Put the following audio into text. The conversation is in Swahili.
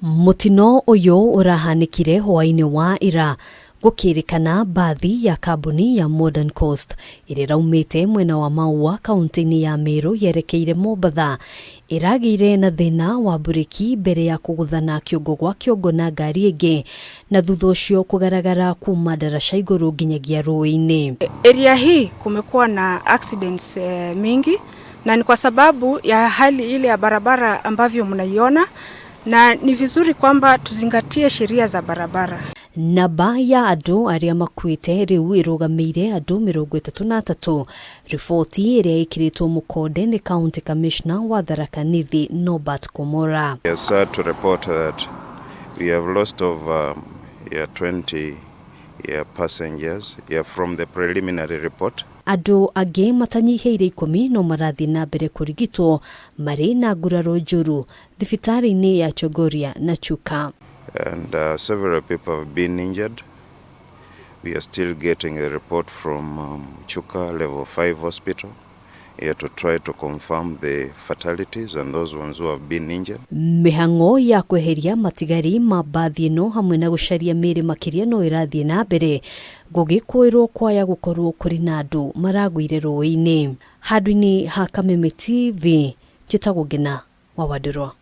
Mutino uyu urahanikire hwa-ini wa ira gukirikana mbathi ya kambuni ya Modern Coast iriraumite mwena wa Maua kaunti-ini ya Miiri yerekeire Mombatha iragiire na thina wa bureki mbere ya kuguthana kiungo gwa kiongo na ngari ingi na thutha ucio kugaragara kuma ndaraca iguru nginyagia rũĩ-inĩ. Area hii kumekuwa na accidents mingi na ni kwa sababu ya hali ile ya barabara ambavyo mnaiona, na ni vizuri kwamba tuzingatie sheria za barabara. Namba ya Andu aria makuite riu irugamiire Andu 33. Ripoti iria ikiritwo mukonde ni County Commissioner wa Tharaka Nithi Nobert Komora. We are sad to report that we have lost over 20 passengers from the preliminary report. Andu angi matanyihiire ikumi no marathii nambere kurigitwo mari na nguraro njuru thibitari-ini ya Chogoria na Chuka. And several people have been injured. We are still getting a report from Chuka level 5 hospital here to try to confirm the fatalities and those ones who have been injured. Mihang'o ya kweheria matigari ma mbathi ino hamwe na gucaria miiri makiria no irathii nambere gugikwirwo kwaya gukorwo kuri na andu maragwire rũĩ-inĩ. Handũ-inĩ ha Kameme TV, njĩtagwo Ngina wa Wadurwa.